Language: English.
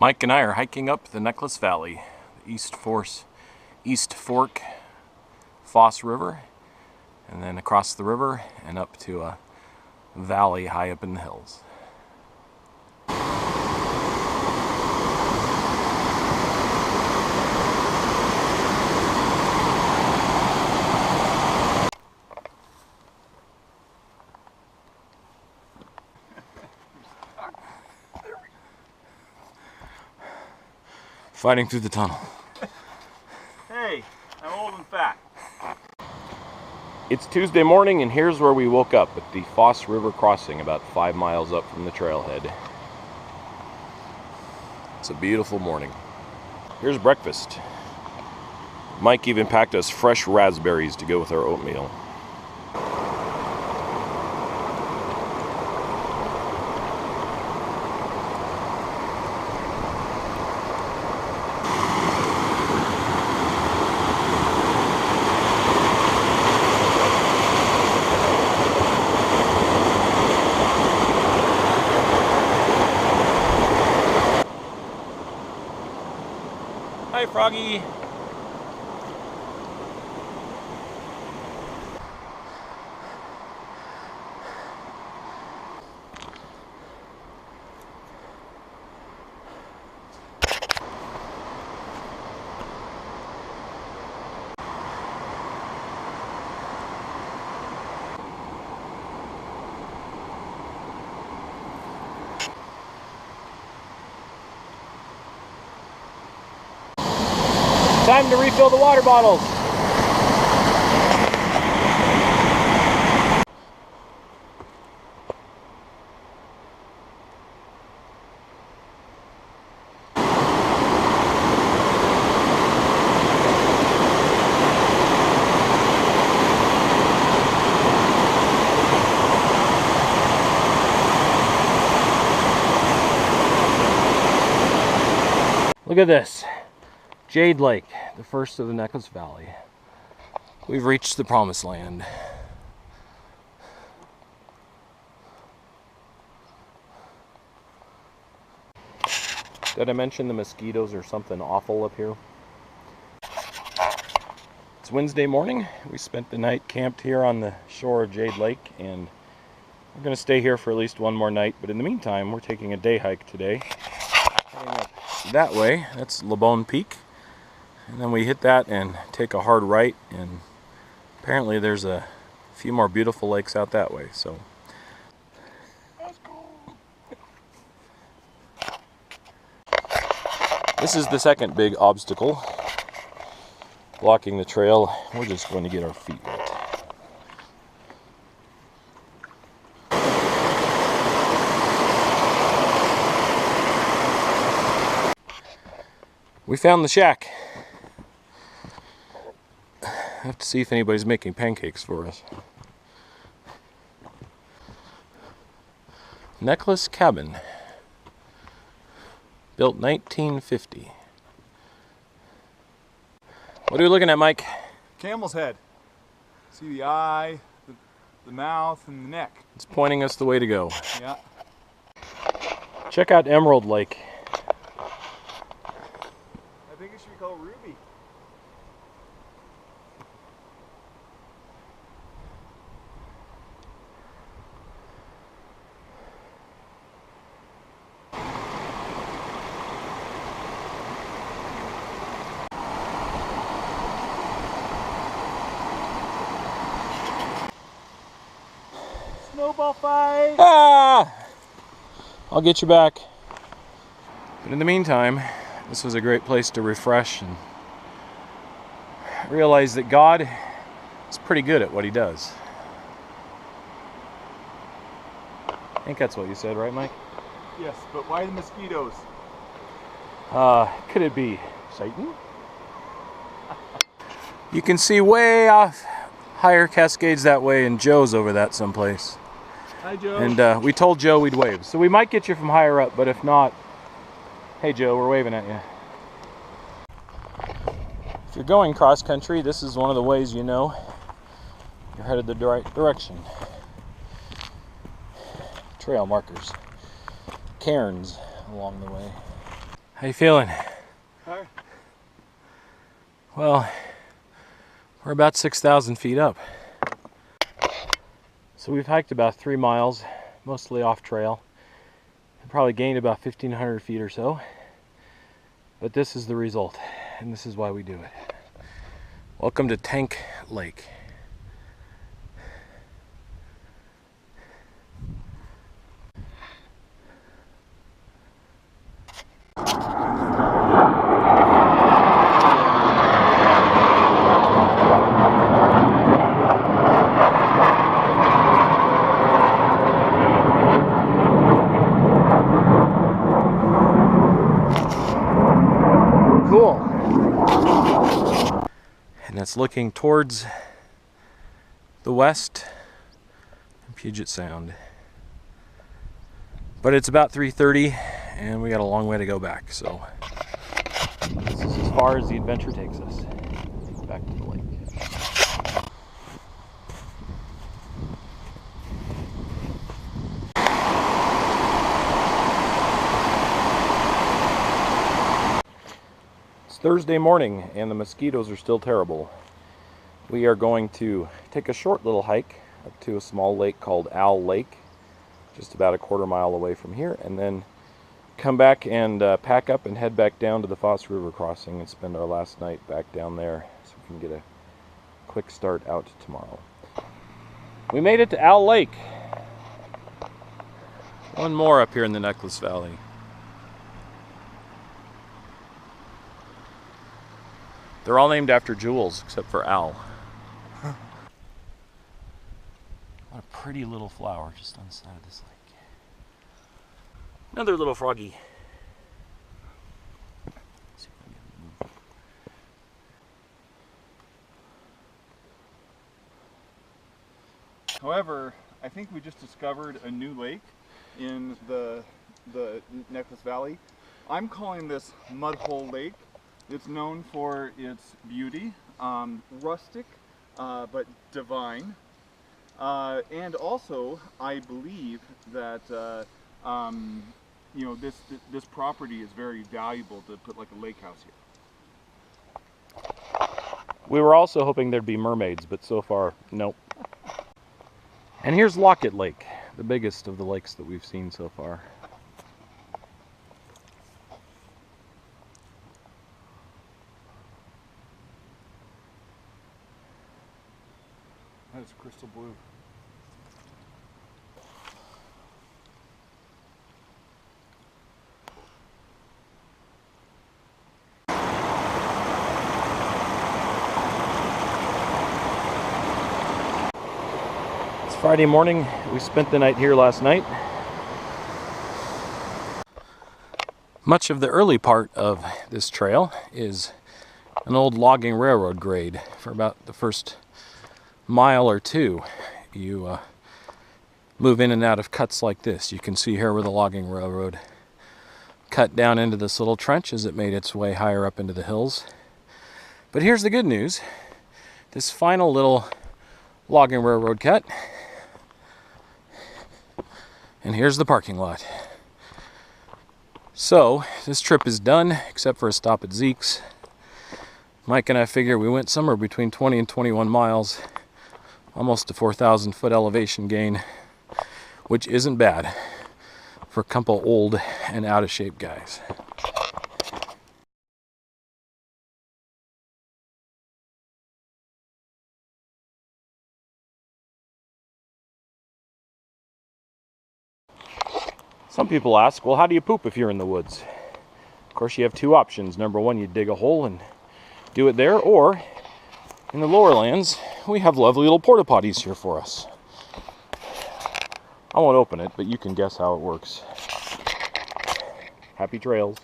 Mike and I are hiking up the Necklace Valley, the East Fork Foss River, and then across the river and up to a valley high up in the hills. Fighting through the tunnel. Hey, I'm old and fat. It's Tuesday morning, and here's where we woke up at the Foss River crossing about 5 miles up from the trailhead. It's a beautiful morning. Here's breakfast. Mike even packed us fresh raspberries to go with our oatmeal. Hi, Froggy. Time to refill the water bottles. Look at this. Jade Lake, the first of the Necklace Valley. We've reached the promised land. Did I mention the mosquitoes are something awful up here? It's Wednesday morning. We spent the night camped here on the shore of Jade Lake, and we're going to stay here for at least one more night. But in the meantime, we're taking a day hike today. Heading up that way, that's LeBone Peak. And then we hit that and take a hard right, and apparently there's a few more beautiful lakes out that way. So that's cool. This is the second big obstacle blocking the trail. We're just going to get our feet wet. We found the shack. I have to see if anybody's making pancakes for us. Necklace Cabin. Built 1950. What are we looking at, Mike? Camel's head. See the eye, the mouth, and the neck. It's pointing us the way to go. Yeah. Check out Emerald Lake. I think it should be called Ruby. Snowball fight! Ah! I'll get you back. But in the meantime, this was a great place to refresh and realize that God is pretty good at what he does. I think that's what you said, right, Mike? Yes, but why the mosquitoes? Could it be Satan? You can see way off higher Cascades that way, and Joe's over that someplace. Hi, Joe. And we told Joe we'd wave, so we might get you from higher up, but if not, hey Joe, we're waving at you. If you're going cross country, this is one of the ways you know you're headed the right direction. Trail markers, cairns along the way. How you feeling? Hi. Well, we're about 6,000 feet up. So we've hiked about 3 miles, mostly off trail. Probably gained about 1,500 feet or so. But this is the result, and this is why we do it. Welcome to Tank Lake. Cool. And it's looking towards the west and Puget Sound. But it's about 3:30 and we got a long way to go back, so this is as far as the adventure takes us. Back to the lake. It's Thursday morning and the mosquitoes are still terrible. We are going to take a short little hike up to a small lake called Owl Lake, just about a quarter mile away from here, and then come back and pack up and head back down to the Foss River crossing and spend our last night back down there so we can get a quick start out tomorrow. We made it to Owl Lake. One more up here in the Necklace Valley. They're all named after jewels except for Owl. What a pretty little flower just on the side of this lake. Another little froggy. Let's see if I can get him to move. However, I think we just discovered a new lake in the Necklace Valley. I'm calling this Mudhole Lake. It's known for its beauty, rustic but divine, and also I believe that you know, this property is very valuable to put like a lake house here. We were also hoping there'd be mermaids, but so far, nope. And here's Locket Lake, the biggest of the lakes that we've seen so far. That is crystal blue. It's Friday morning. We spent the night here last night. Much of the early part of this trail is an old logging railroad grade. For about the first mile or two, you move in and out of cuts like this. You can see here where the logging railroad cut down into this little trench as it made its way higher up into the hills. But here's the good news. This final little logging railroad cut, and here's the parking lot. So this trip is done except for a stop at Zeke's. Mike and I figure we went somewhere between 20 and 21 miles, almost a 4,000 foot elevation gain, which isn't bad for a couple old and out of shape guys. Some people ask, well, how do you poop if you're in the woods? Of course, you have two options. Number one, you dig a hole and do it there, or in the lower lands, we have lovely little porta potties here for us. I won't open it, but you can guess how it works. Happy trails.